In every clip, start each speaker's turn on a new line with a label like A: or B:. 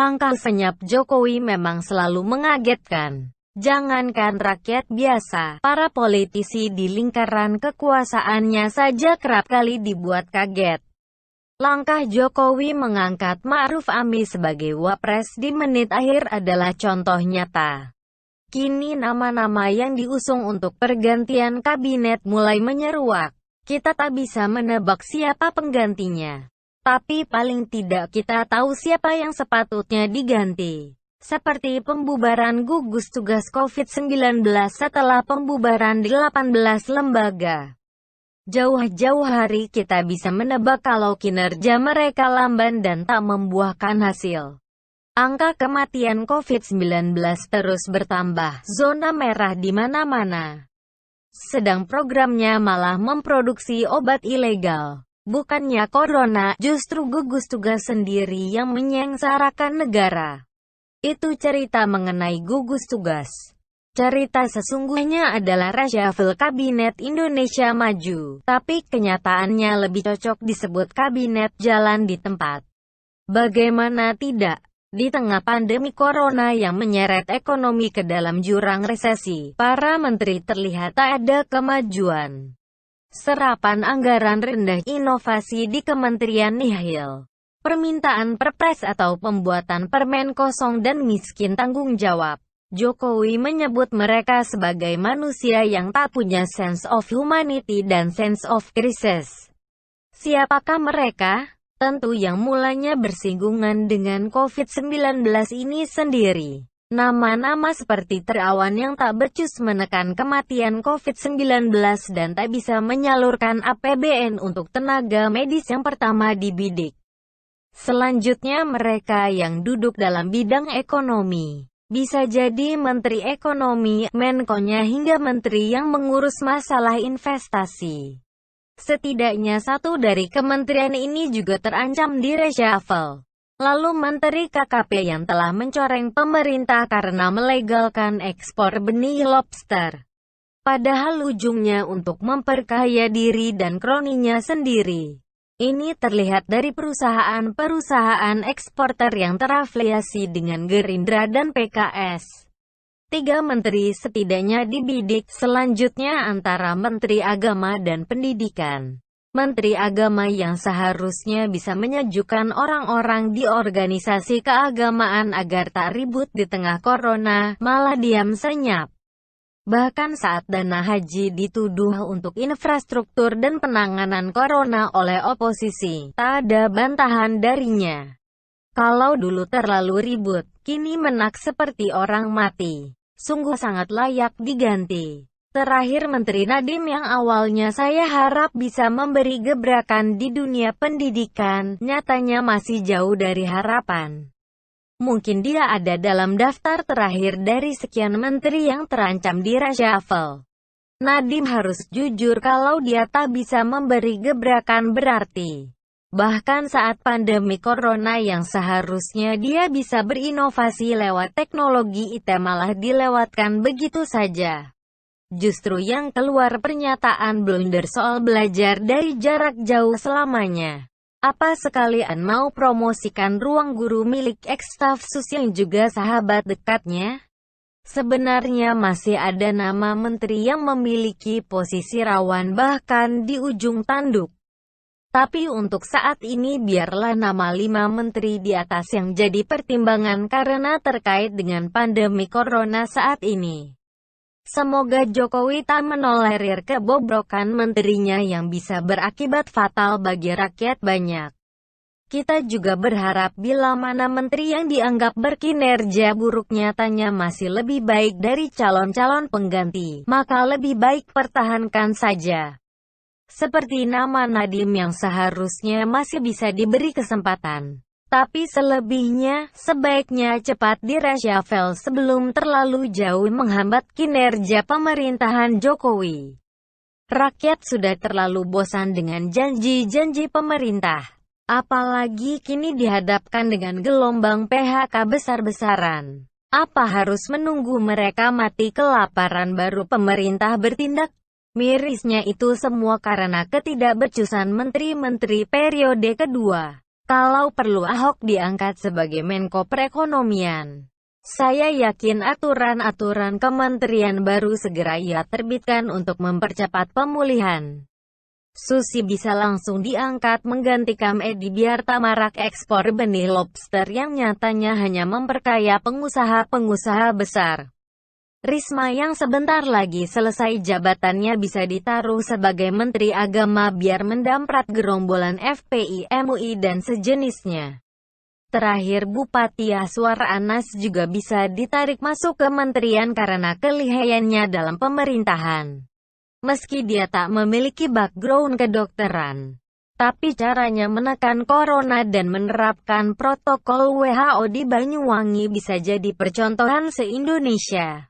A: Langkah senyap Jokowi memang selalu mengagetkan. Jangankan rakyat biasa, para politisi di lingkaran kekuasaannya saja kerap kali dibuat kaget. Langkah Jokowi mengangkat Ma'ruf Amin sebagai wapres di menit akhir adalah contoh nyata. Kini nama-nama yang diusung untuk pergantian kabinet mulai menyeruak. Kita tak bisa menebak siapa penggantinya. Tapi paling tidak kita tahu siapa yang sepatutnya diganti. Seperti pembubaran gugus tugas COVID-19 setelah pembubaran 18 lembaga. Jauh-jauh hari kita bisa menebak kalau kinerja mereka lamban dan tak membuahkan hasil. Angka kematian COVID-19 terus bertambah, zona merah di mana-mana. Sedang programnya malah memproduksi obat ilegal. Bukannya corona, justru gugus tugas sendiri yang menyengsarakan negara. Itu cerita mengenai gugus tugas. Cerita sesungguhnya adalah reshuffle Kabinet Indonesia Maju, tapi kenyataannya lebih cocok disebut kabinet jalan di tempat. Bagaimana tidak? Di tengah pandemi corona yang menyeret ekonomi ke dalam jurang resesi, para menteri terlihat tak ada kemajuan. Serapan anggaran rendah, inovasi di kementerian nihil. Permintaan perpres atau pembuatan permen kosong dan miskin tanggung jawab. Jokowi menyebut mereka sebagai manusia yang tak punya sense of humanity dan sense of crisis. Siapakah mereka? Tentu yang mulanya bersinggungan dengan COVID-19 ini sendiri. Nama-nama seperti Terawan yang tak becus menekan kematian COVID-19 dan tak bisa menyalurkan APBN untuk tenaga medis yang pertama dibidik. Selanjutnya mereka yang duduk dalam bidang ekonomi. Bisa jadi Menteri Ekonomi, Menkonya hingga Menteri yang mengurus masalah investasi. Setidaknya satu dari kementerian ini juga terancam di reshuffle. Lalu Menteri KKP yang telah mencoreng pemerintah karena melegalkan ekspor benih lobster. Padahal ujungnya untuk memperkaya diri dan kroninya sendiri. Ini terlihat dari perusahaan-perusahaan eksporter yang terafiliasi dengan Gerindra dan PKS. 3 menteri setidaknya dibidik, selanjutnya antara Menteri Agama dan Pendidikan. Menteri Agama yang seharusnya bisa menyejukkan orang-orang di organisasi keagamaan agar tak ribut di tengah corona, malah diam senyap. Bahkan saat dana haji dituduh untuk infrastruktur dan penanganan corona oleh oposisi, tak ada bantahan darinya. Kalau dulu terlalu ribut, kini menak seperti orang mati. Sungguh sangat layak diganti. Terakhir Menteri Nadiem yang awalnya saya harap bisa memberi gebrakan di dunia pendidikan, nyatanya masih jauh dari harapan. Mungkin dia ada dalam daftar terakhir dari sekian menteri yang terancam di reshuffle. Nadiem harus jujur kalau dia tak bisa memberi gebrakan berarti. Bahkan saat pandemi corona yang seharusnya dia bisa berinovasi lewat teknologi IT malah dilewatkan begitu saja. Justru yang keluar pernyataan blunder soal belajar dari jarak jauh selamanya. Apa sekalian mau promosikan ruang guru milik ex-stafsus yang juga sahabat dekatnya? Sebenarnya masih ada nama menteri yang memiliki posisi rawan bahkan di ujung tanduk. Tapi untuk saat ini biarlah nama 5 menteri di atas yang jadi pertimbangan karena terkait dengan pandemi corona saat ini. Semoga Jokowi tak menolerir kebobrokan menterinya yang bisa berakibat fatal bagi rakyat banyak. Kita juga berharap bila mana menteri yang dianggap berkinerja buruk nyatanya masih lebih baik dari calon-calon pengganti, maka lebih baik pertahankan saja. Seperti nama Nadiem yang seharusnya masih bisa diberi kesempatan. Tapi selebihnya, sebaiknya cepat direshuffle sebelum terlalu jauh menghambat kinerja pemerintahan Jokowi. Rakyat sudah terlalu bosan dengan janji-janji pemerintah. Apalagi kini dihadapkan dengan gelombang PHK besar-besaran. Apa harus menunggu mereka mati kelaparan baru pemerintah bertindak? Mirisnya itu semua karena ketidakbecusan menteri-menteri periode kedua. Kalau perlu Ahok diangkat sebagai Menko Perekonomian. Saya yakin aturan-aturan kementerian baru segera ia terbitkan untuk mempercepat pemulihan. Susi bisa langsung diangkat menggantikan Edi biar tak marak ekspor benih lobster yang nyatanya hanya memperkaya pengusaha-pengusaha besar. Risma yang sebentar lagi selesai jabatannya bisa ditaruh sebagai Menteri Agama biar mendamprat gerombolan FPI, MUI dan sejenisnya. Terakhir Bupati Aswar Anas juga bisa ditarik masuk kementerian karena kelihayannya dalam pemerintahan. Meski dia tak memiliki background kedokteran, tapi caranya menekan corona dan menerapkan protokol WHO di Banyuwangi bisa jadi percontohan se-Indonesia.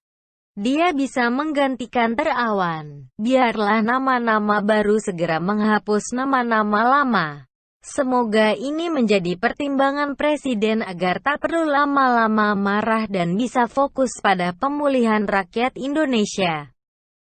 A: Dia bisa menggantikan Terawan. Biarlah nama-nama baru segera menghapus nama-nama lama. Semoga ini menjadi pertimbangan Presiden agar tak perlu lama-lama marah dan bisa fokus pada pemulihan rakyat Indonesia.